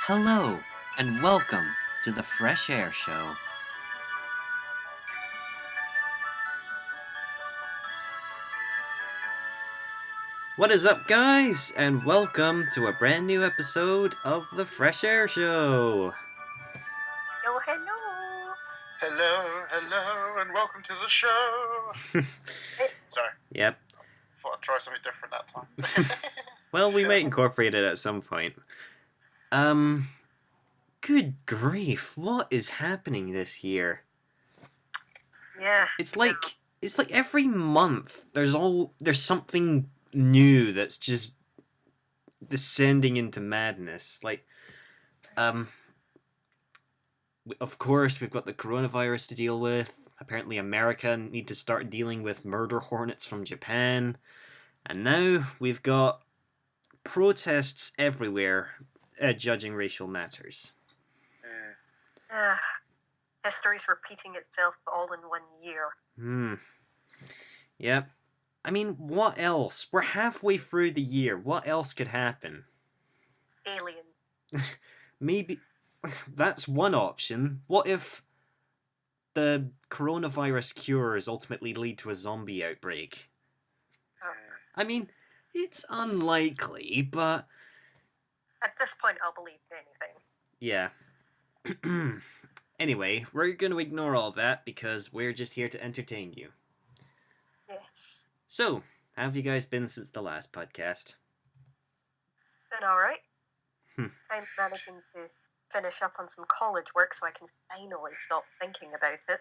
Hello, and welcome to the Fresh Air Show. What is up, guys, and welcome to a brand new episode of the Fresh Air Show. Hello. Hello, and welcome to the show. Sorry. Yep. Thought I'd try something different that time. Well, we might incorporate it at some point. Good grief, what is happening this year? Yeah. It's like every month there's something new that's just descending into madness. Of course, we've got the coronavirus to deal with. Apparently, America need to start dealing with murder hornets from Japan. And now we've got protests everywhere judging racial matters. History's repeating itself all in 1 year. Yep. I mean, what else? We're halfway through the year. What else could happen? Alien. Maybe that's one option. What if the coronavirus cures ultimately lead to a zombie outbreak? I mean, it's unlikely, but... At this point, I'll believe anything. Yeah. Anyway, we're going to ignore all that because we're just here to entertain you. Yes. So, how have you guys been since the last podcast? Been alright. I'm managing to finish up on some college work so I can finally stop thinking about it.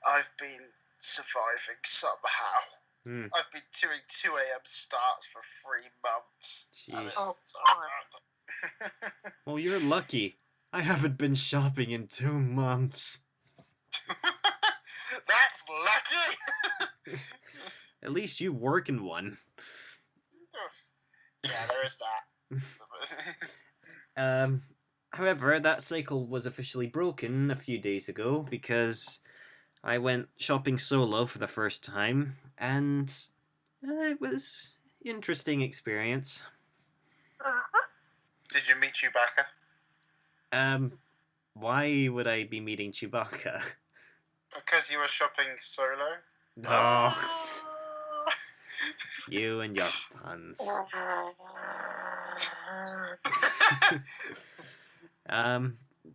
I've been surviving somehow. I've been doing 2 a.m. starts for 3 months. Jeez. God. Well, you're lucky. I haven't been shopping in 2 months. That's lucky! At least you work in one. Yeah, there is that. However, that cycle was officially broken a few days ago because I went shopping solo for the first time, and it was an interesting experience. Did you meet Chewbacca? Why would I be meeting Chewbacca? Because you were shopping solo? No. You and your puns.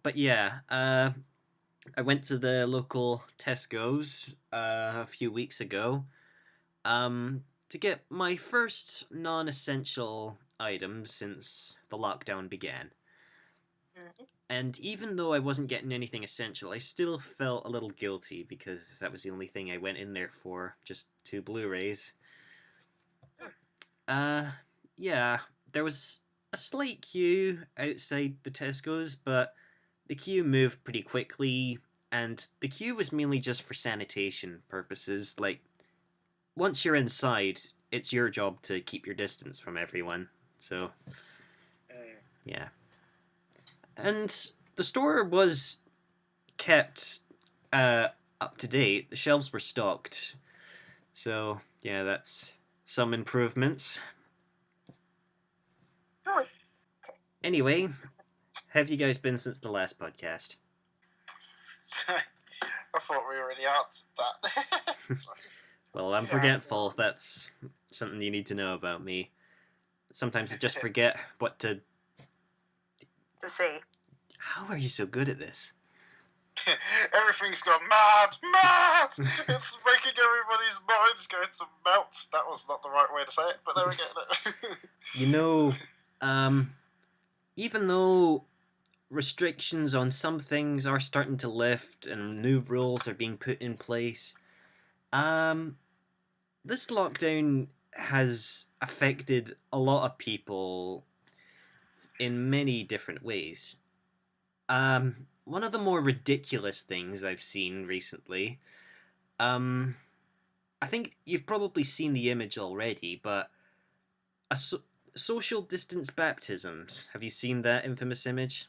But yeah, I went to the local Tesco's a few weeks ago to get my first non-essential items since the lockdown began. And even though I wasn't getting anything essential, I still felt a little guilty because that was the only thing I went in there for, just 2 Blu-rays. Yeah, there was a slight queue outside the Tesco's, but the queue moved pretty quickly, and the queue was mainly just for sanitation purposes. Like, once you're inside, it's your job to keep your distance from everyone, so, yeah. And the store was kept up to date. The shelves were stocked. So, yeah, that's some improvements. Anyway, have you guys been since the last podcast? I thought we already answered that. Well, I'm forgetful. That's something you need to know about me. Sometimes I just forget what to say. How are you so good at this? Everything's gone mad! It's making everybody's minds go to melt. That was not the right way to say it, but there we go. You know, even though restrictions on some things are starting to lift and new rules are being put in place, this lockdown has affected a lot of people in many different ways. One of the more ridiculous things I've seen recently, I think you've probably seen the image already, but social distance baptisms. Have you seen that infamous image?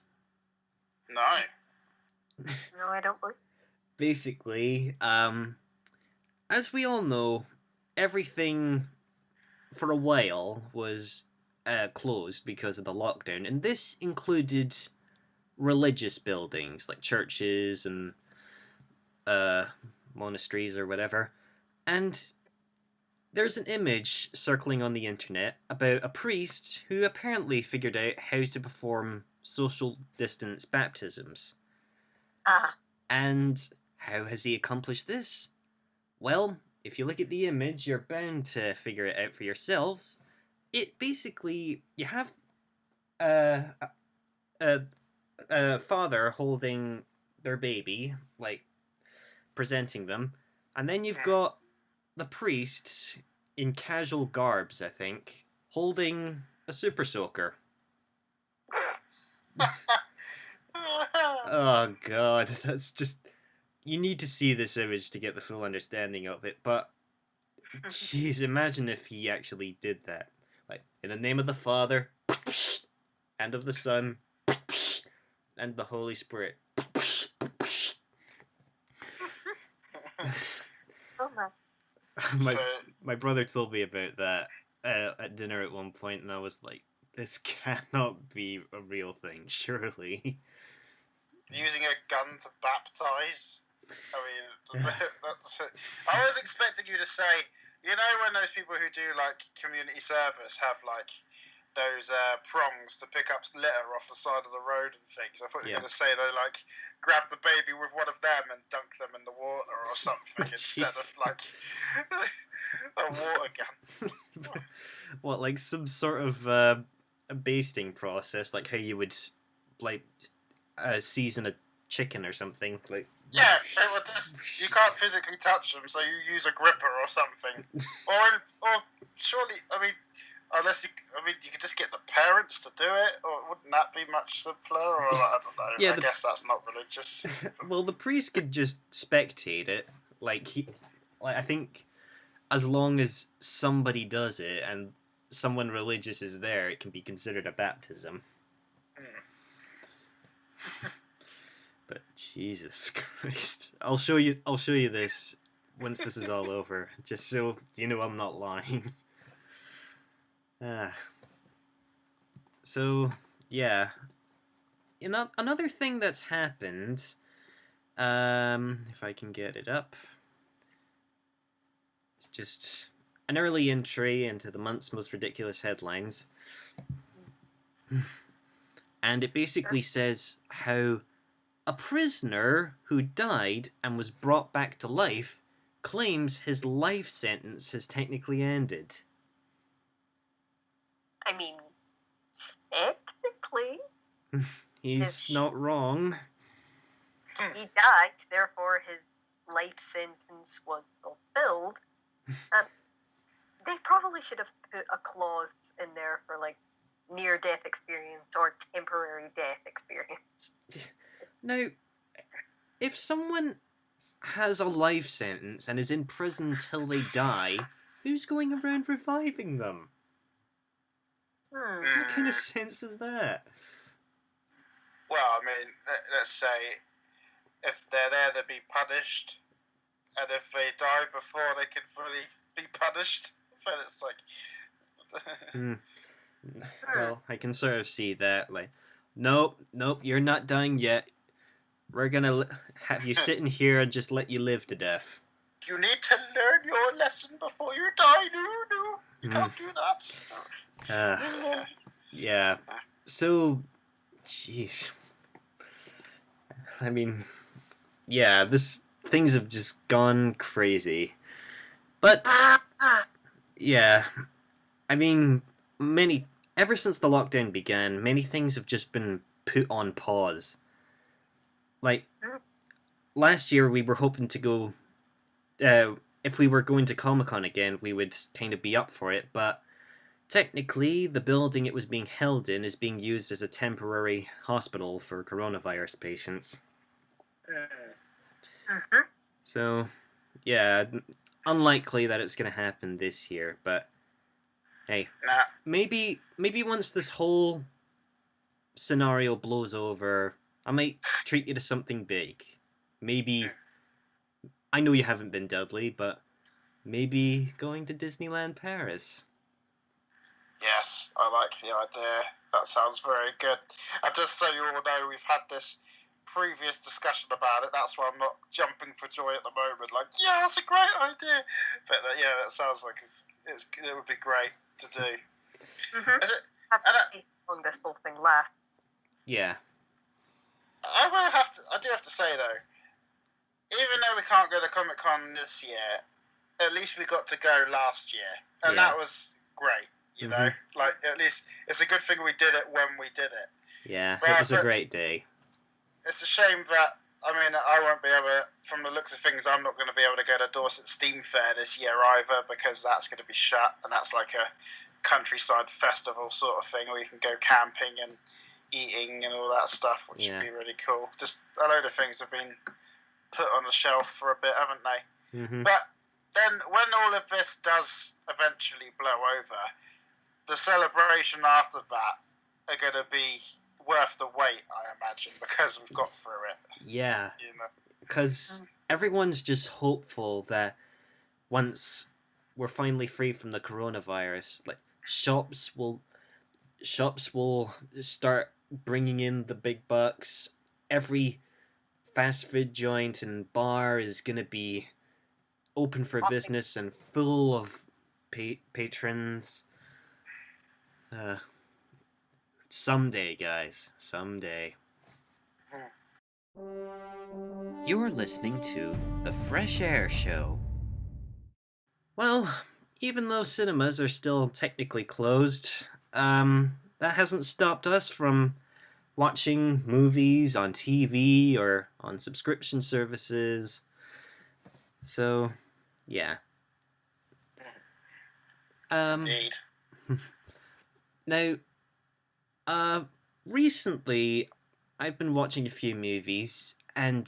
No. No, I don't believe. Basically, as we all know, everything for a while was closed because of the lockdown, and this included religious buildings like churches and uh, monasteries or whatever. And there's an image circling on the internet about a priest who apparently figured out how to perform social distance baptisms. Ah, And how has he accomplished this? Well, if you look at the image, you're bound to figure it out for yourselves. It basically, you have a, a father holding their baby, like presenting them, and then you've got the priest in casual garbs, I think, holding a super soaker. Oh god, that's just. You need to see this image to get the full understanding of it, but jeez, imagine if he actually did that. Like, in the name of the Father, and of the Son, and the Holy Spirit. oh my. my, So, my brother told me about that at dinner at one point, and I was like, this cannot be a real thing, surely. using a gun to baptize. I mean, that's it. I was expecting you to say, you know, when those people who do like community service have like those prongs to pick up litter off the side of the road and things. I thought you were going to say they like grab the baby with one of them and dunk them in the water or something instead of like a water gun. What, like some sort of a basting process, like how you would like season a chicken or something, like. Yeah, it would just, you can't physically touch them, so you use a gripper or something. Or surely, I mean, unless you could just get the parents to do it, or wouldn't that be much simpler? Or I don't know. Yeah, I guess that's not religious. Well, the priest could just spectate it, like I think, as long as somebody does it and someone religious is there, it can be considered a baptism. But Jesus Christ, I'll show you this once this is all over, just so you know I'm not lying. So yeah, another thing that's happened. If I can get it up, it's just an early entry into the month's most ridiculous headlines, and it basically says how a prisoner who died and was brought back to life claims his life sentence has technically ended. I mean, technically, He's not wrong. he died, therefore his life sentence was fulfilled. They probably should have put a clause in there for like near-death experience or temporary death experience. Now, if someone has a life sentence and is in prison till they die, who's going around reviving them? What kind of sense is that? Well, I mean, let's say if they're there to be punished, and if they die before they can fully be punished, then it's like. Well, I can sort of see that. Like, nope, you're not dying yet. We're gonna have you sitting here and just let you live to death. You need to learn your lesson before you die. No, you can't do that. Yeah. So, jeez. I mean, yeah, things have just gone crazy. But yeah, I mean, ever since the lockdown began, many things have just been put on pause. Like, last year we were hoping to go, if we were going to Comic-Con again, we would kind of be up for it, but technically the building it was being held in is being used as a temporary hospital for coronavirus patients. So, yeah, unlikely that it's going to happen this year, but hey, maybe once this whole scenario blows over, I might treat you to something big. Maybe, I know you haven't been, Dudley, but maybe going to Disneyland Paris. Yes, I like the idea. That sounds very good. And just so you all know, we've had this previous discussion about it. That's why I'm not jumping for joy at the moment. Like, yeah, that's a great idea. But yeah, that sounds like it would be great to do. Mm-hmm. Is it? Have to see how long this whole thing lasts. Yeah. I do have to say though, even though we can't go to Comic-Con this year, at least we got to go last year, and that was great. You know, like at least it's a good thing we did it when we did it. Yeah, it was a great day. It's a shame that, I mean, I won't be able to, from the looks of things, I'm not going to be able to go to Dorset Steam Fair this year either, because that's going to be shut, and that's like a countryside festival sort of thing where you can go camping and eating and all that stuff, which would be really cool. Just a load of things have been put on the shelf for a bit, haven't they? Mm-hmm. But then when all of this does eventually blow over, the celebration after that are going to be worth the wait, I imagine, because we've got through it. Yeah. You know? Because everyone's just hopeful that once we're finally free from the coronavirus, like shops will start bringing in the big bucks. Every fast food joint and bar is gonna be open for business and full of patrons. Someday, guys. Someday. You're listening to The Fresh Air Show. Well, even though cinemas are still technically closed, that hasn't stopped us from watching movies on TV or on subscription services. So, yeah. Indeed. Now, recently, I've been watching a few movies, and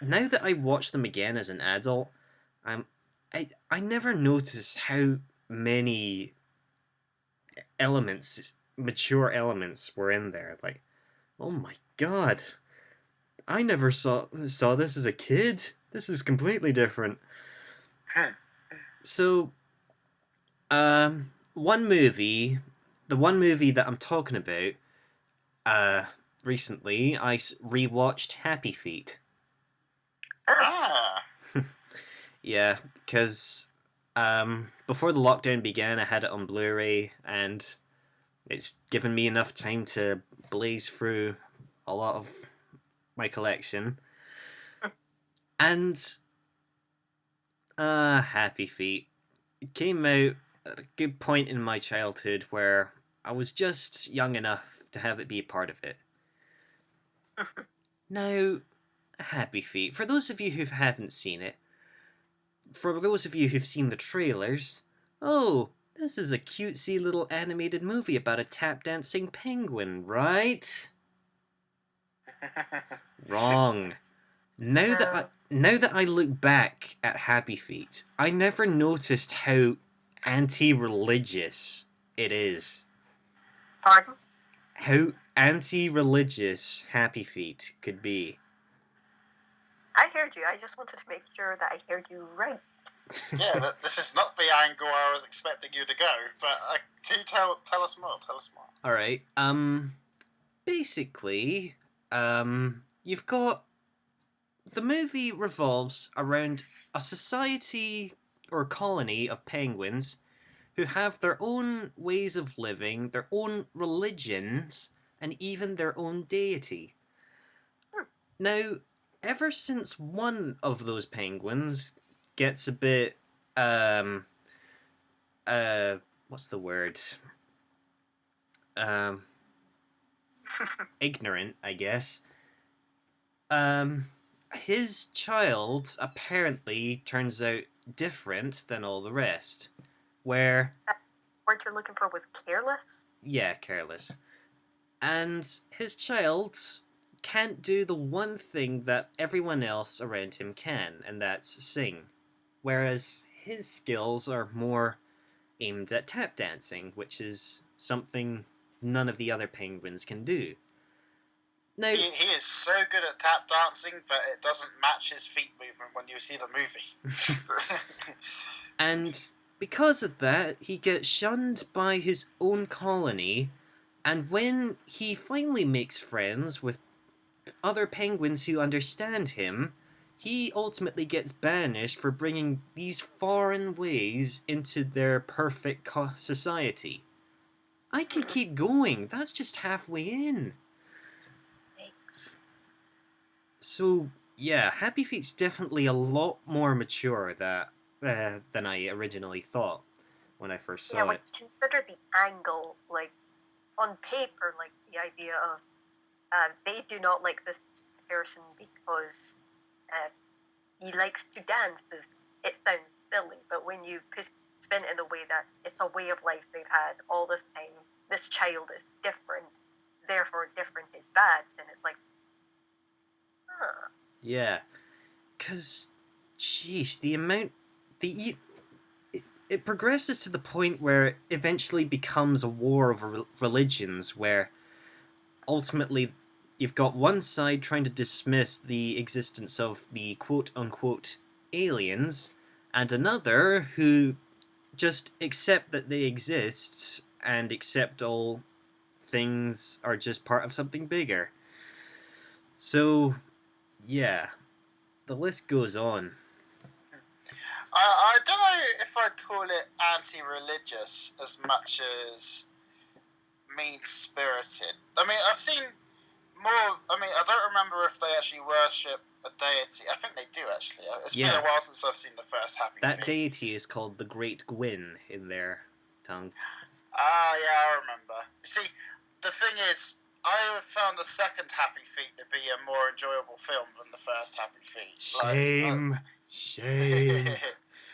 now that I watch them again as an adult, I never noticed how many mature elements were in there. Like, oh my god, I never saw this as a kid. This is completely different. So, the one movie that I'm talking about, recently, I rewatched Happy Feet. Ah. Yeah, because before the lockdown began, I had it on Blu-ray, and it's given me enough time to blaze through a lot of my collection. And Happy Feet, it came out at a good point in my childhood where I was just young enough to have it be a part of it. Now, Happy Feet, for those of you who haven't seen it, for those of you who've seen the trailers, oh, this is a cutesy little animated movie about a tap-dancing penguin, right? Wrong. Now that I look back at Happy Feet, I never noticed how anti-religious it is. Pardon? How anti-religious Happy Feet could be. I heard you. I just wanted to make sure that I heard you right. Yeah, this is not the angle I was expecting you to go, but do tell us more. Tell us more. All right. Basically, you've got the movie revolves around a society or colony of penguins who have their own ways of living, their own religions, and even their own deity. Now, ever since one of those penguins gets a bit, what's the word? Ignorant, I guess. His child apparently turns out different than all the rest. Where... word you're looking for was careless? Yeah, careless. And his child can't do the one thing that everyone else around him can, and that's sing. Whereas his skills are more aimed at tap dancing, which is something none of the other penguins can do. Now, he is so good at tap dancing that it doesn't match his feet movement when you see the movie. And because of that, he gets shunned by his own colony, and when he finally makes friends with other penguins who understand him, he ultimately gets banished for bringing these foreign ways into their perfect society. I can keep going. That's just halfway in. Thanks. So, yeah, Happy Feet's definitely a lot more mature than I originally thought when I first Yeah, saw like it. consider the angle, like on paper, like the idea of they do not like this person because he likes to dance. It sounds silly, but when you spin it in the way that it's a way of life they've had all this time, this child is different, therefore different is bad, and it's like, huh. Yeah, because, jeez, the amount. It progresses to the point where it eventually becomes a war of religions, where ultimately you've got one side trying to dismiss the existence of the quote unquote aliens, and another who just accept that they exist and accept all things are just part of something bigger. So, yeah, the list goes on. I don't know if I'd call it anti-religious as much as mean-spirited. I mean, I've seen more. I mean, I don't remember if they actually worship a deity. I think they do actually. It's been Yeah. a while since I've seen the first Happy That Feet. deity is called the Great Gwyn in their tongue. Ah, yeah, I remember. You see, the thing is, I have found the second Happy Feet to be a more enjoyable film than the first Happy Feet. Shame. Shame.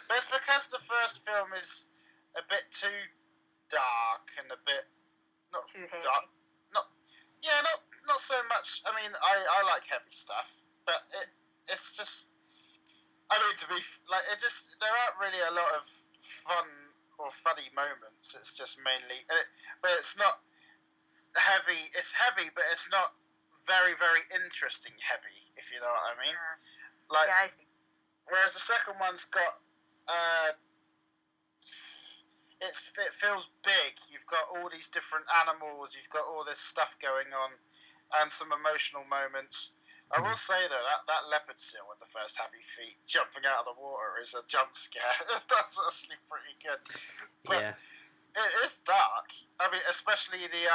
But it's because the first film is a bit too dark and a bit not Too heavy. dark, not so much. I mean, I like heavy stuff, but it's just. I mean, to be like, it just there aren't really a lot of fun or funny moments. It's just mainly, but it's not heavy. It's heavy, but it's not very interesting heavy. If you know what I mean. Like, Yeah, I see. whereas the second one's got, it feels big. You've got all these different animals. You've got all this stuff going on, and some emotional moments. I will say though that leopard seal in the first Happy Feet jumping out of the water is a jump scare. That's actually pretty good. But Yeah. it is dark. I mean, especially the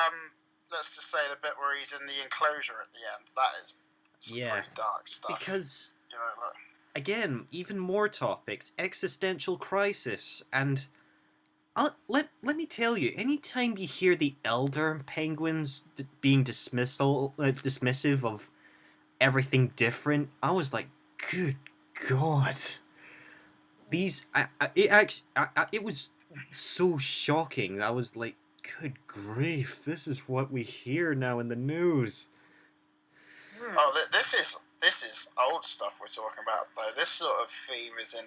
let's just say the bit where he's in the enclosure at the end. That is some pretty dark stuff. Because, you know, like, again, even more topics, existential crisis, and let me tell you, anytime you hear the elder penguins being dismissive of everything different, I was like, good God. It was so shocking. I was like, good grief, this is what we hear now in the news. oh, this is old stuff we're talking about though. This sort of theme is in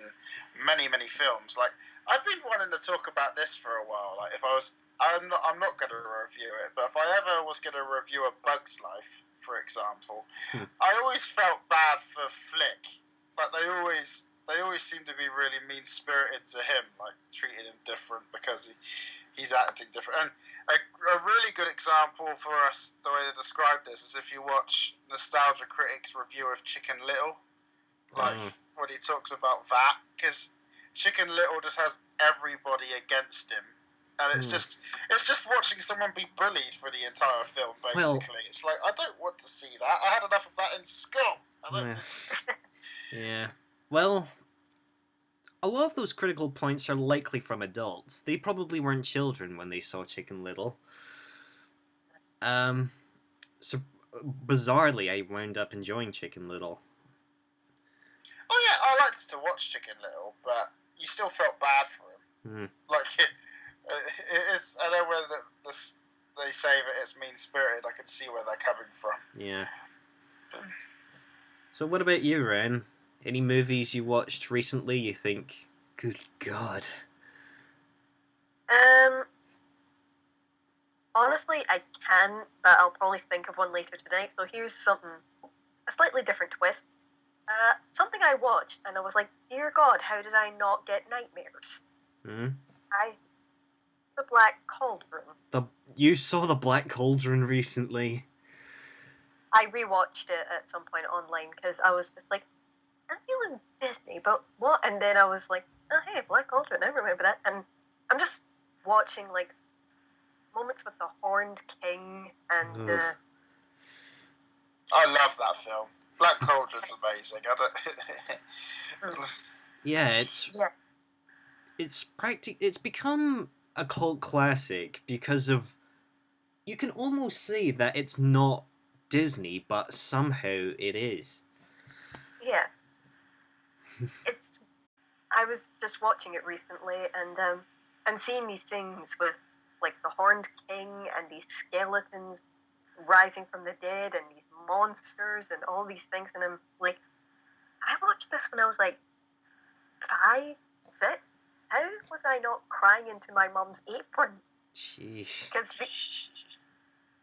many films. Like, I've been wanting to talk about this for a while. Like, I'm not going to review it, but if I ever was going to review A Bug's Life, for example, I always felt bad for Flick. Like, they always seem to be really mean spirited to him, like treating him different because he's acting different. And a really good example for us, the way to describe this, is if you watch Nostalgia Critic's review of Chicken Little, like when he talks about that, because Chicken Little just has everybody against him, and it's just watching someone be bullied for the entire film. Basically, it's like, I don't want to see that. I had enough of that in school. Yeah. Well, a lot of those critical points are likely from adults. They probably weren't children when they saw Chicken Little. So bizarrely, I wound up enjoying Chicken Little. Oh yeah, I liked to watch Chicken Little, but you still felt bad for him. Like, it is. I know where they say that it's mean spirited. I can see where they're coming from. Yeah. So what about you, Ren? Any movies you watched recently you think, good God? Honestly, I can, but I'll probably think of one later tonight. So here's something, a slightly different twist. Something I watched, and I was like, dear God, how did I not get nightmares? Hmm? I the Black Cauldron. You saw the Black Cauldron recently. I rewatched it at some point online because I was just like, I'm feeling Disney, but what? And then I was like, oh hey, Black Cauldron, I remember that. And I'm just watching like moments with the Horned King and Ugh. I love that film. Black Cauldron's amazing. I don't. Yeah, yeah, it's become a cult classic because of, you can almost say that it's not Disney, but somehow it is. yeah. It's. I was just watching it recently, and seeing these things with like the Horned King and these skeletons rising from the dead and these monsters and all these things, and I'm like, I watched this when I was like 5, 6. How was I not crying into my mum's apron? Jeez. Because,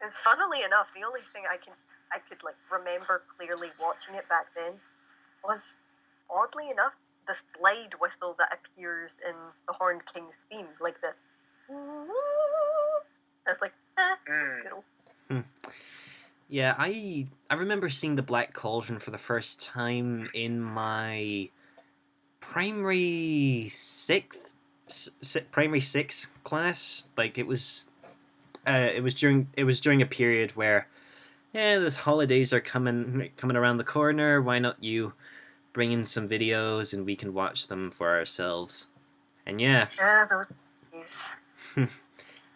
and funnily enough, the only thing I could like remember clearly watching it back then was, oddly enough, the slide whistle that appears in the Horned King's theme, like the. I was like, cool. Yeah, I remember seeing the Black Cauldron for the first time in my primary primary six class. Like it was during a period where, yeah, the holidays are coming around the corner. Why not you bring in some videos and we can watch them for ourselves? And yeah, Those days.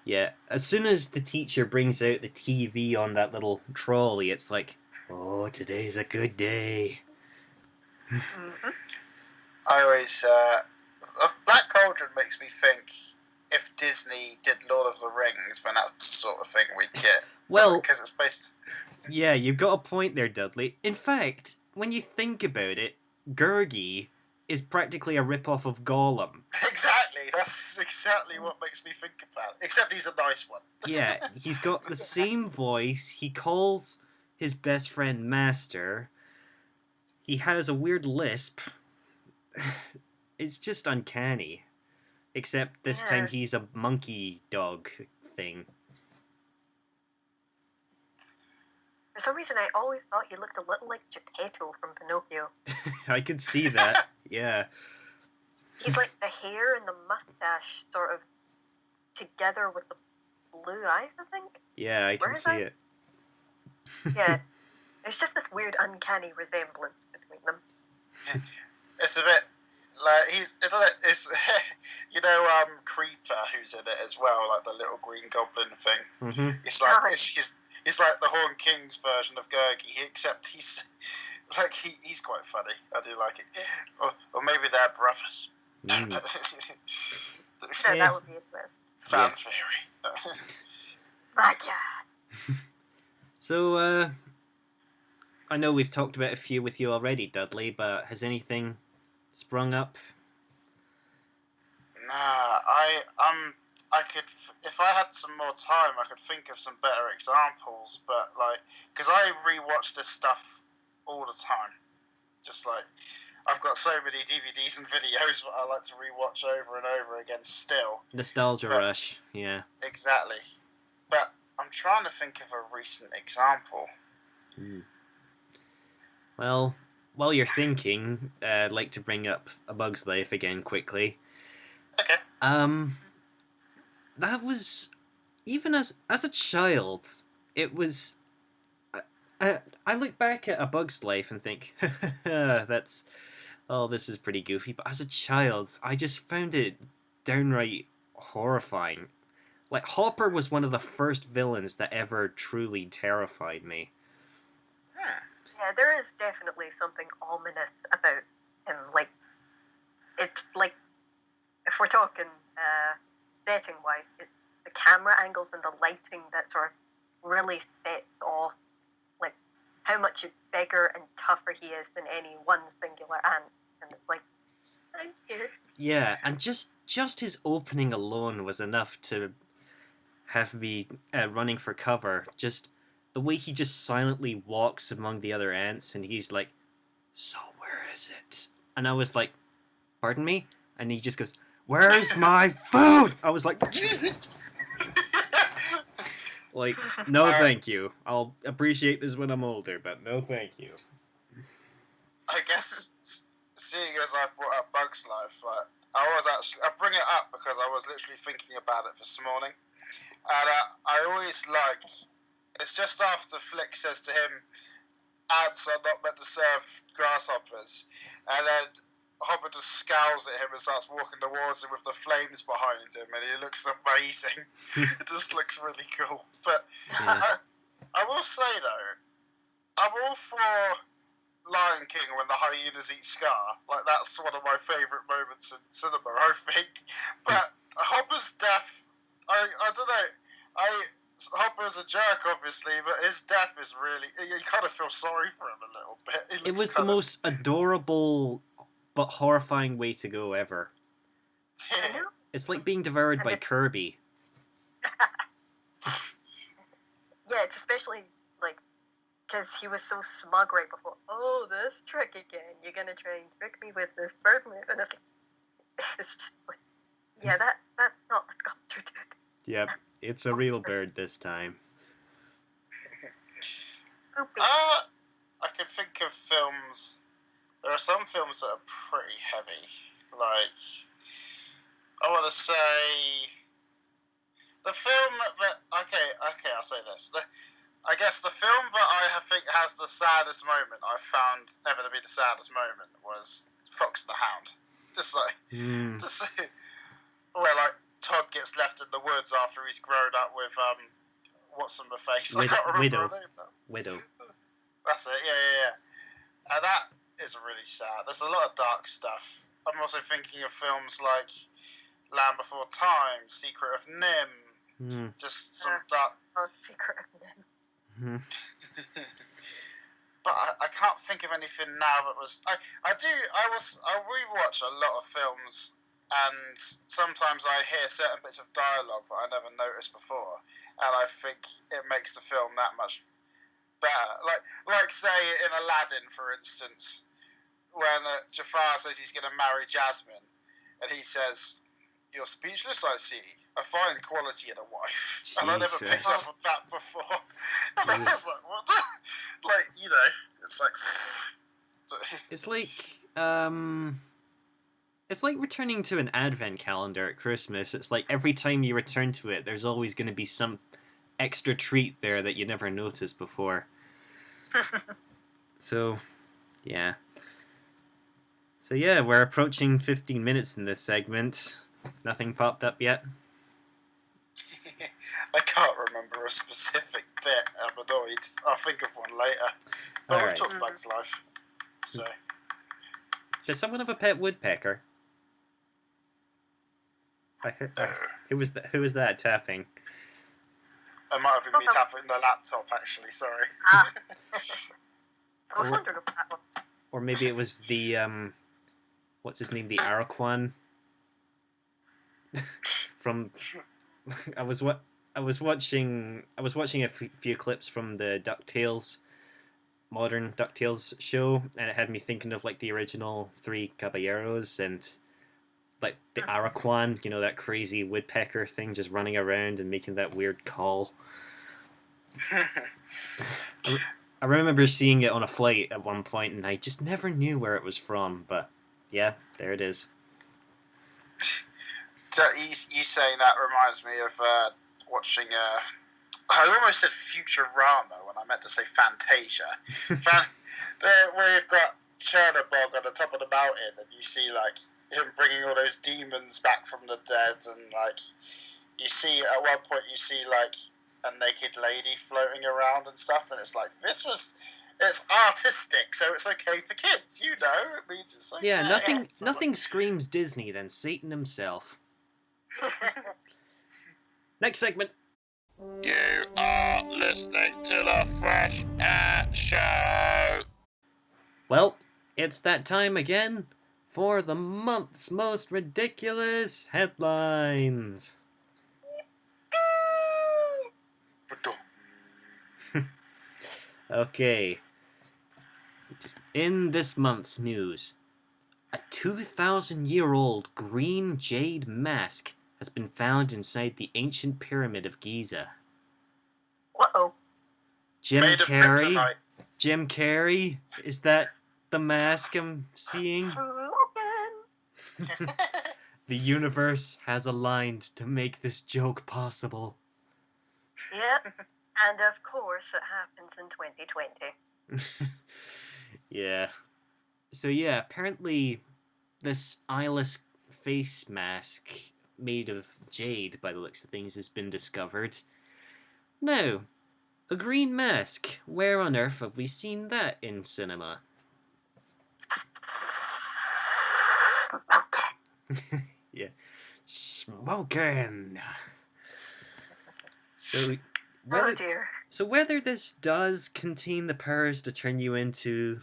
yeah. As soon as the teacher brings out the TV on that little trolley, it's like, oh, today's a good day. Mm-hmm. I always Black Cauldron makes me think if Disney did Lord of the Rings, then that's the sort of thing we'd get. Well, because it's based. Yeah, you've got a point there, Dudley. In fact, when you think about it, Gurgi is practically a rip-off of Gollum. Exactly, that's exactly what makes me think of that. Except he's a nice one. Yeah, he's got the same voice. He calls his best friend Master. He has a weird lisp. It's just uncanny. Except this time he's a monkey dog thing. For some reason, I always thought he looked a little like Geppetto from Pinocchio. I could see that, yeah. He's like the hair and the mustache sort of together with the blue eyes, I think. Yeah, I can see it. Yeah. There's just this weird uncanny resemblance between them. It's a bit like it's Creeper, who's in it as well, like the little green goblin thing. Mm-hmm. It's like it's like the Horn King's version of Gurgi, except he's like he's quite funny. I do like it. Yeah. Or maybe they're brothers. Mm. Yeah, that would be it. Fan theory. My God. So, I know we've talked about a few with you already, Dudley, but has anything sprung up? Nah, I could, if I had some more time, I could think of some better examples, but like, because I rewatch this stuff all the time. Just like, I've got so many DVDs and videos that I like to rewatch over and over again still. Nostalgia rush, yeah. Exactly. But I'm trying to think of a recent example. Well, while you're thinking, I'd like to bring up A Bug's Life again quickly. Okay. That was, even as a child, it was. I look back at A Bug's Life and think, this is pretty goofy. But as a child, I just found it downright horrifying. Like, Hopper was one of the first villains that ever truly terrified me. Yeah, there is definitely something ominous about him. Like, it's like, if we're talking setting-wise, it's the camera angles and the lighting that sort of really sets off, like, how much bigger and tougher he is than any one singular ant. And it's like, thank you. Yeah, and just his opening alone was enough to have me running for cover. Just the way he just silently walks among the other ants, and he's like, "So where is it?" And I was like, "Pardon me?" And he just goes, Where's my food? I was like, no, thank you. I'll appreciate this when I'm older, but no, thank you. I guess seeing as I've brought up Bugs Life, I bring it up because I was literally thinking about it this morning, and I always like. It's just after Flick says to him, "Ants are not meant to serve grasshoppers," and then Hopper just scowls at him and starts walking towards him with the flames behind him, and he looks amazing. It just looks really cool. But Yeah. I will say though, I'm all for Lion King when the hyenas eat Scar. Like, that's one of my favourite moments in cinema, I think. But Hopper's death, I don't know. Hopper's a jerk, obviously, but his death is really... You kind of feel sorry for him a little bit. It was the most adorable but horrifying way to go ever. Yeah. It's like being devoured by Kirby. Yeah, it's especially, like, because he was so smug right before. Oh, this trick again. You're going to try and trick me with this bird move. And it's just like, yeah, that's not what sculpture did. Yep, it's a real bird this time. I can think of films... There are some films that are pretty heavy. Like, I want to say... The film that... Okay, I'll say this. I guess the film that I think has the saddest moment I found ever to be the saddest moment was Fox and the Hound. Just where, like, Todd gets left in the woods after he's grown up with, what's on the face? I can't remember her name now. Widow. That's it, yeah. And that is really sad. There's a lot of dark stuff. I'm also thinking of films like Land Before Time, Secret of Nim, just some dark... Secret of Nim. But I can't think of anything now that was... I rewatch a lot of films, and sometimes I hear certain bits of dialogue that I never noticed before, and I think it makes the film that much better. Like say, in Aladdin, for instance, when Jafar says he's going to marry Jasmine, and he says, "You're speechless, I see. A fine quality in a wife." Jesus. And I never picked up on that before. And I was like, what? Like, you know, it's like... It's like returning to an advent calendar at Christmas. It's like every time you return to it, there's always going to be some extra treat there that you never noticed before. So, yeah. So yeah, we're approaching 15 minutes in this segment. Nothing popped up yet? I can't remember a specific bit. I'm annoyed. I'll think of one later. But we've talked Bugs Life. So. Does someone have a pet woodpecker? Who was that tapping? It might have been me tapping the laptop, actually. Sorry. I was wondering about that one. Or maybe it was the what's his name? The Araquan from. I was watching a few clips from the modern DuckTales show, and it had me thinking of like the original Three Caballeros and like the Araquan, you know, that crazy woodpecker thing just running around and making that weird call. I remember seeing it on a flight at one point, and I just never knew where it was from, but yeah, there it is. So you saying that reminds me of watching... I almost said Futurama when I meant to say Fantasia. Where you've got Chernobog on the top of the mountain, and you see like him bringing all those demons back from the dead, and like you see at one point you see like a naked lady floating around and stuff, and it's like it's artistic, so it's okay for kids, you know. It means it's okay. Yeah, nothing screams Disney than Satan himself. Next segment. You are listening to the Fresh Air Show. Well, it's that time again for the month's most ridiculous headlines. Okay. Just in this month's news, a 2,000-year-old green jade mask has been found inside the ancient pyramid of Giza. Uh-oh. Jim Made of Carrey? kryptonite. Jim Carrey? Is that the mask I'm seeing? Slogan. The universe has aligned to make this joke possible. Yep. And of course, it happens in 2020. Yeah. So yeah, apparently this eyeless face mask made of jade, by the looks of things, has been discovered. Now, a green mask. Where on earth have we seen that in cinema? Yeah. Smoking! So, Oh dear. So whether this does contain the powers to turn you into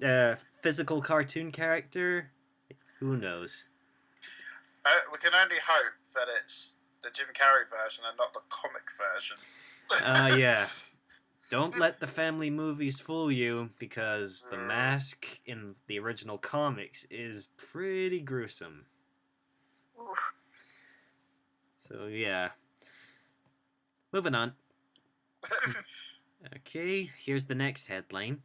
a physical cartoon character, who knows? We can only hope that it's the Jim Carrey version and not the comic version. Yeah. Don't let the family movies fool you, because the mask in the original comics is pretty gruesome. Oof. So yeah. Moving on. Okay, here's the next headline.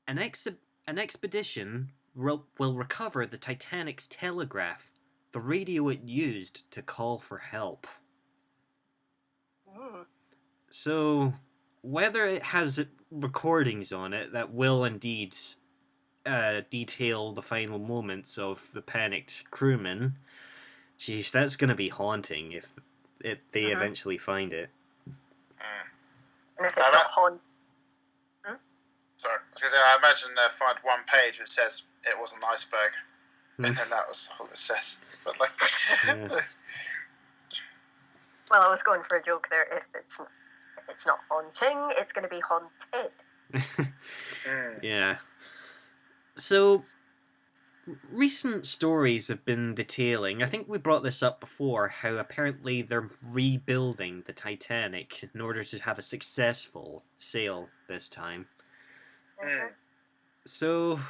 An expedition will recover the Titanic's telegraph, the radio it used to call for help. Mm. So, whether it has recordings on it that will indeed detail the final moments of the panicked crewmen, geez, that's going to be haunting if they eventually find it. And if it's not haunted. Sorry, I was going to say, I imagine they'll find one page that says it was an iceberg, and then that was all it says. But like, Yeah. Well, I was going for a joke there. If it's not haunting, it's going to be haunted. Yeah. So, recent stories have been detailing, I think we brought this up before, how apparently they're rebuilding the Titanic in order to have a successful sail this time. So,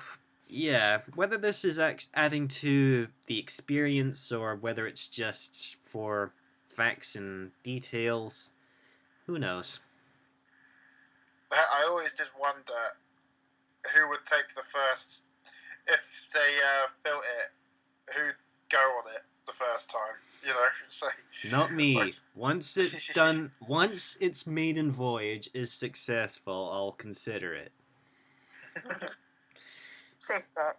yeah, whether this is adding to the experience or whether it's just for facts and details, who knows? I always did wonder who would take the first, if they built it, who'd go on it the first time, you know? So, Not me. like... Once it's done, once its maiden voyage is successful, I'll consider it. Safe bet.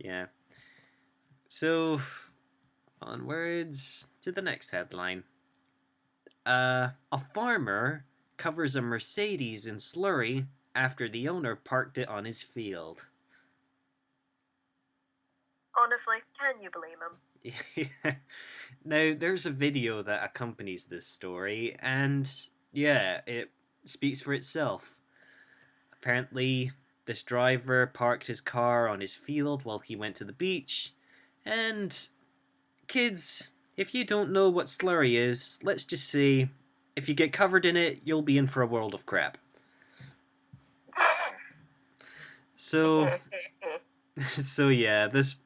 Yeah. So, onwards to the next headline. A farmer covers a Mercedes in slurry after the owner parked it on his field. Honestly, can you blame him? Yeah. Now, there's a video that accompanies this story, and yeah, it speaks for itself. Apparently, this driver parked his car on his field while he went to the beach, and kids, if you don't know what slurry is, let's just say, if you get covered in it, you'll be in for a world of crap. So, so yeah, this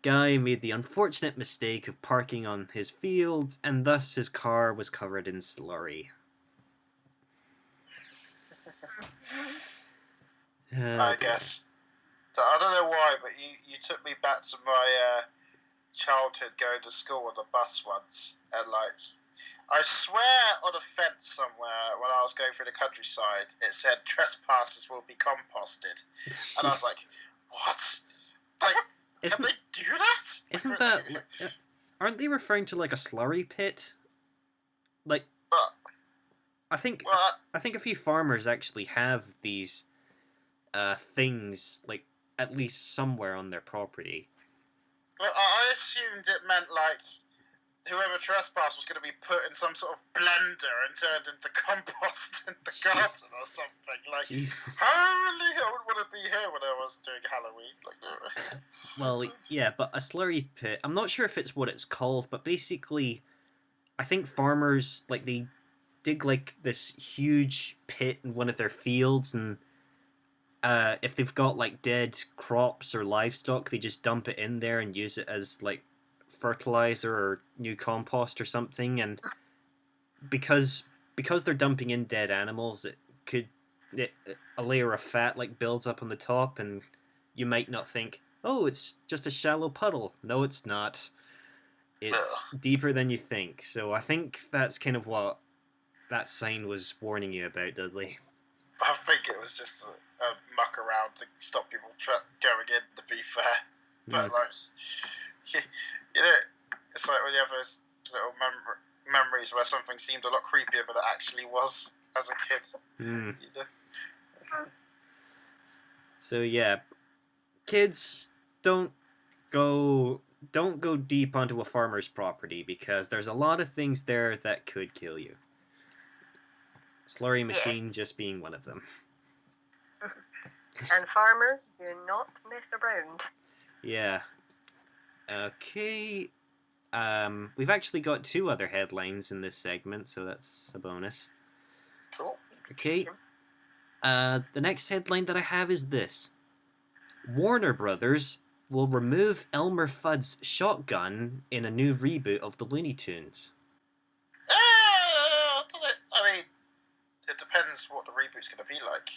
guy made the unfortunate mistake of parking on his field, and thus his car was covered in slurry. I guess. So I don't know why, but you took me back to my childhood going to school on the bus once, and like, I swear on a fence somewhere when I was going through the countryside, it said trespassers will be composted, and I was like, what? Like, can they do that? Isn't that? Aren't they referring to like a slurry pit? Like, I think a few farmers actually have these things, like, at least somewhere on their property. Well, I assumed it meant like whoever trespassed was going to be put in some sort of blender and turned into compost in the garden or something. Like, holy, I would want to be here when I was doing Halloween. Like, well, yeah, but a slurry pit, I'm not sure if it's what it's called, but basically, I think farmers, like, they dig, like, this huge pit in one of their fields, and if they've got like dead crops or livestock, they just dump it in there and use it as like fertilizer or new compost or something. And because they're dumping in dead animals, a layer of fat like builds up on the top, and you might not think, oh, it's just a shallow puddle. No, it's not. It's deeper than you think. So I think that's kind of what that sign was warning you about, Dudley. I think it was just a muck around to stop people going in, to be fair. But, like, you know, it's like when you have those little memories where something seemed a lot creepier than it actually was as a kid. You know? So, yeah. Kids, don't go deep onto a farmer's property, because there's a lot of things there that could kill you. Slurry machine just being one of them. And farmers, do not mess around. Yeah. Okay. We've actually got 2 other headlines in this segment, so that's a bonus. Cool. Okay. The next headline that I have is this. Warner Brothers will remove Elmer Fudd's shotgun in a new reboot of the Looney Tunes. I mean, it depends what the reboot's going to be like.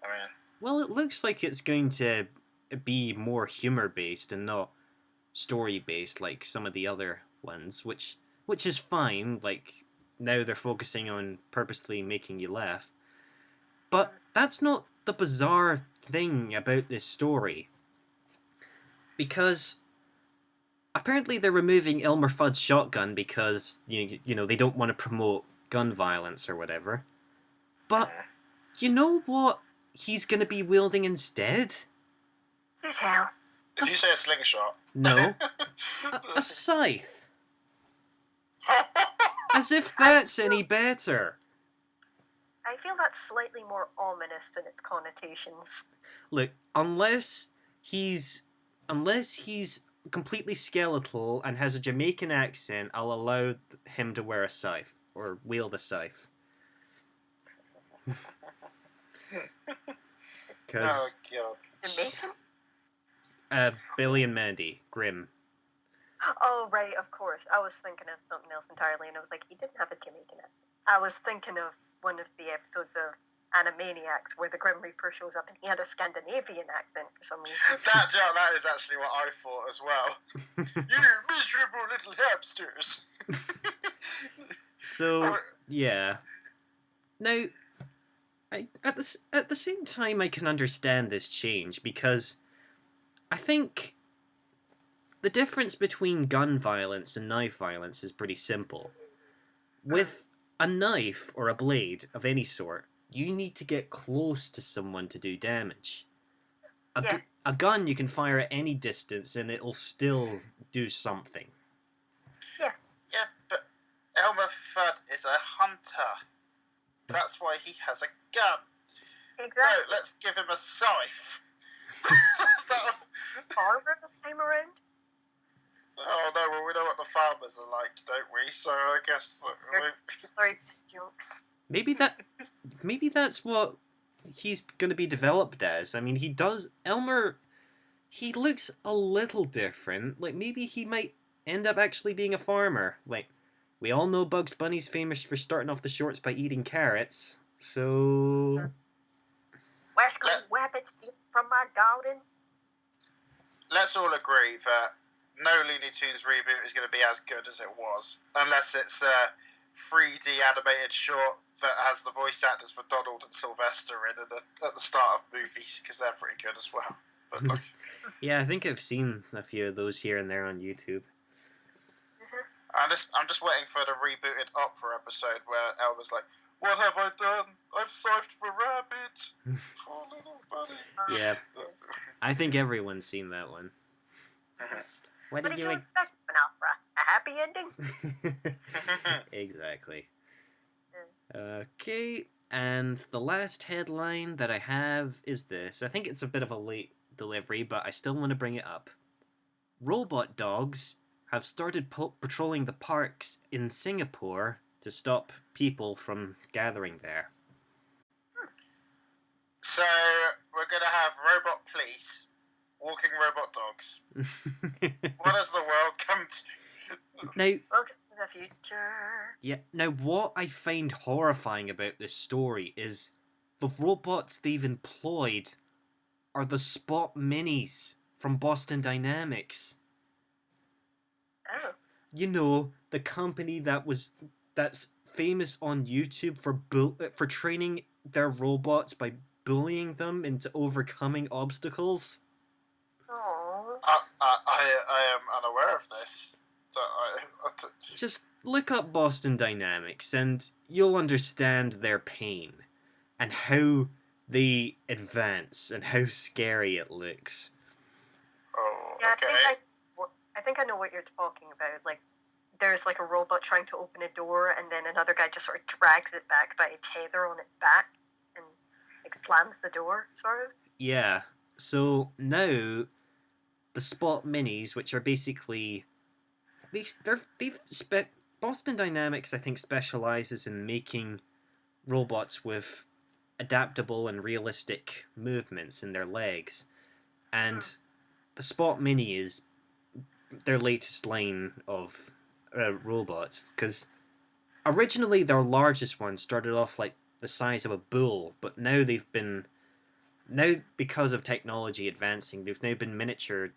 I mean... Well, it looks like it's going to be more humor-based and not story-based like some of the other ones, which is fine. Like, now they're focusing on purposely making you laugh. But that's not the bizarre thing about this story. Because apparently they're removing Elmer Fudd's shotgun because, you know, they don't want to promote gun violence or whatever. But you know what he's going to be wielding instead? You tell. Did you say a slingshot? No. a scythe. As if that's any better. I feel that's slightly more ominous in its connotations. Look, unless he's completely skeletal and has a Jamaican accent, I'll allow him to wear a scythe or wield a scythe. Oh god. Jamaican? Billy and Mandy, Grimm. Oh, right, of course. I was thinking of something else entirely, and I was like, he didn't have a Jamaican accent. I was thinking of one of the episodes of Animaniacs where the Grim Reaper shows up and he had a Scandinavian accent for some reason. That is actually what I thought as well. You miserable little hamsters. So, yeah. Now, at the same time, I can understand this change, because I think the difference between gun violence and knife violence is pretty simple. With a knife or a blade of any sort, you need to get close to someone to do damage. A gun you can fire at any distance and it'll still do something. Yeah, but Elmer Fudd is a hunter. That's why he has a gun. exactly. No, let's give him a scythe. Farmer this time around? Oh no, well we know what the farmers are like, don't we? So I guess... Sorry, jokes. Maybe that's what he's going to be developed as. I mean, Elmer, he looks a little different. Like, maybe he might end up actually being a farmer. Like, we all know Bugs Bunny's famous for starting off the shorts by eating carrots, so... Where's going rabbits from my garden? Let's all agree that no Looney Tunes reboot is going to be as good as it was, unless it's a 3D animated short that has the voice actors for Donald and Sylvester in at the start of movies, because they're pretty good as well. But look. Yeah, I think I've seen a few of those here and there on YouTube. I'm just waiting for the rebooted opera episode where Elmer's like, "What have I done? I've scythed for rabbits." Poor little buddy. Yeah, I think everyone's seen that one. What did you expect from an opera? A happy ending? Exactly. Okay, and the last headline that I have is this. I think it's a bit of a late delivery, but I still want to bring it up. Robot dogs have started patrolling the parks in Singapore to stop people from gathering there. So we're gonna have robot police, walking robot dogs. What has the world come to? Now, Welcome to the future. yeah. Now, what I find horrifying about this story is the robots they've employed are the Spot Minis from Boston Dynamics. Oh. You know, the company that's famous on YouTube for training their robots by bullying them into overcoming obstacles. Oh. I am unaware of this. So Just look up Boston Dynamics and you'll understand their pain and how they advance and how scary it looks. Oh, Yeah, okay. I think I know what you're talking about. Like, there's like a robot trying to open a door, and then another guy just sort of drags it back by a tether on its back, and like slams the door, sort of. Yeah. So now the Spot Minis, which are basically Boston Dynamics, I think, specializes in making robots with adaptable and realistic movements in their legs, and the Spot Mini is their latest line of robots, because originally their largest one started off like the size of a bull, but now because of technology advancing, they've now been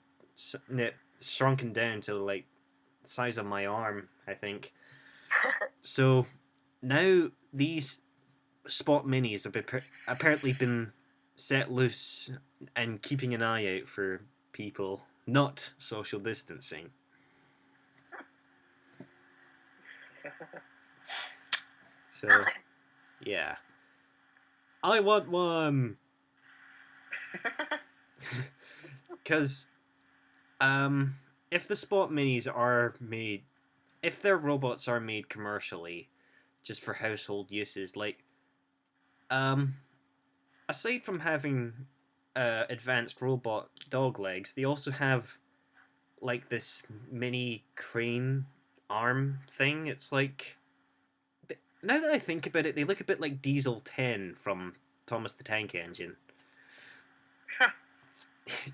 shrunken down to like the size of my arm, I think. So now these Spot Minis have apparently been set loose and keeping an eye out for people not social distancing. So, yeah. I want one! Because, if the Spot Minis are made... If their robots are made commercially, just for household uses, like, aside from having advanced robot dog legs, they also have like this mini crane arm thing. It's like, now that I think about it, they look a bit like Diesel 10 from Thomas the Tank Engine.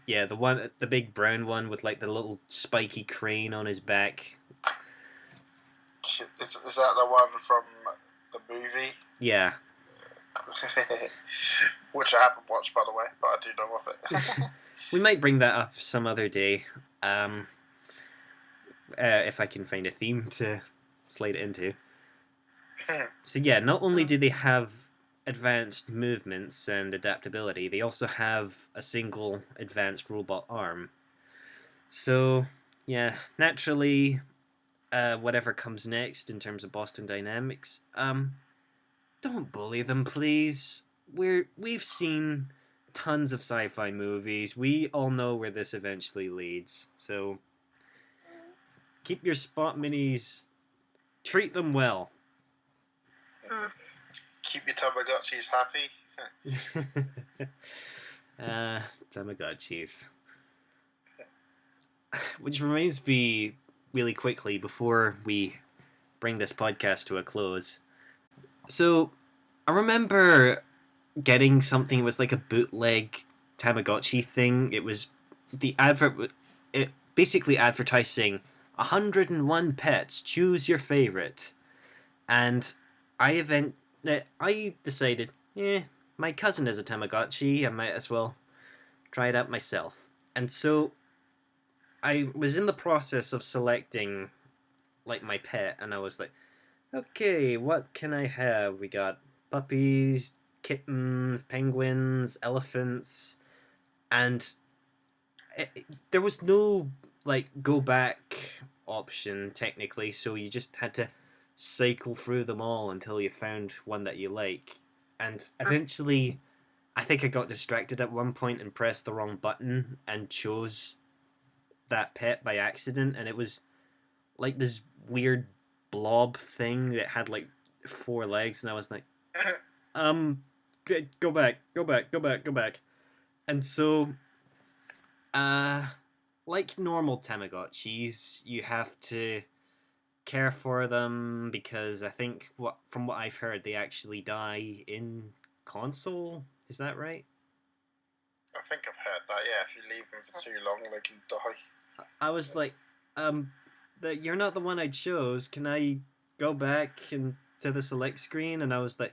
Yeah, the big brown one with like the little spiky crane on his back. Is that the one from the movie? Yeah. Which I haven't watched, by the way, but I do know of it. We might bring that up some other day, if I can find a theme to slide it into. So yeah, not only do they have advanced movements and adaptability, they also have a single advanced robot arm. So yeah, naturally, whatever comes next in terms of Boston Dynamics, don't bully them, please. We've seen tons of sci-fi movies. We all know where this eventually leads. So keep your Spot Minis. Treat them well. Keep your Tamagotchis happy. Tamagotchis. Which reminds me, really quickly, before we bring this podcast to a close. So, I remember getting something, it was like a bootleg Tamagotchi thing. It was the advert, it basically advertising 101 pets, choose your favorite. And I decided, my cousin has a Tamagotchi, I might as well try it out myself. And so I was in the process of selecting like my pet, and I was like, okay, what can I have? We got puppies, kittens, penguins, elephants, and there was no like go back option technically, so you just had to cycle through them all until you found one that you like. And eventually, I think I got distracted at one point and pressed the wrong button and chose that pet by accident, and it was like this weird blob thing that had like 4 legs, and I was like, go back. And so, like normal Tamagotchis, you have to care for them because I think from what I've heard, they actually die in console Is that right? I think I've heard that. Yeah, if you leave them for too long, they can die. I was like, you're not the one I chose. Can I go back and to the select screen? And I was like,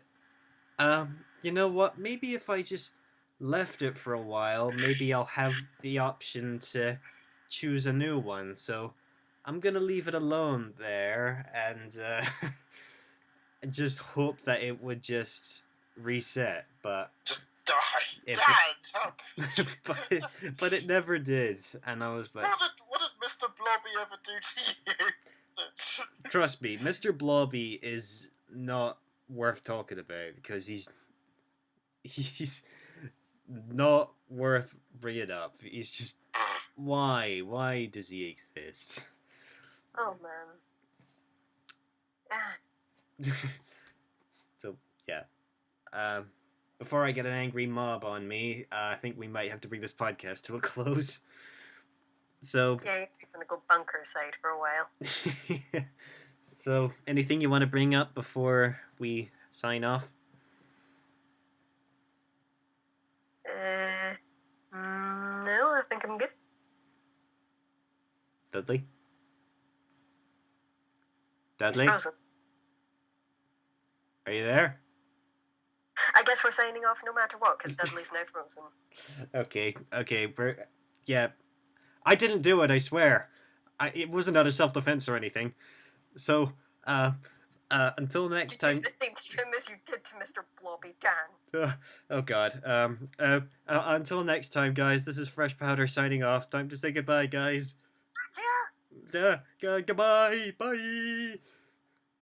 you know what? Maybe if I just left it for a while, maybe I'll have the option to choose a new one. So I'm gonna leave it alone there and just hope that it would just reset. But Just die. It- Die. but it never did, and I was like, What did Mr. Blobby ever do to you? trust me, Mr. Blobby is not worth talking about because he's not worth bringing up. He's just why does he exist? Oh man. Ah, So yeah, before I get an angry mob on me, I think we might have to bring this podcast to a close. So yeah, you're gonna go bunker side for a while. so anything you want to bring up before we sign off? No, I think I'm good. Dudley? He's Dudley? frozen. Are you there? I guess we're signing off no matter what, because Dudley's now frozen. Okay, yeah. I didn't do it, I swear. It wasn't out of self-defense or anything. So, until next You time... did the same thing as you did to Mr. Blobby Dan. Oh god. Until next time, guys, this is Fresh Powder signing off. Time to say goodbye, guys. Yeah. Goodbye! Bye!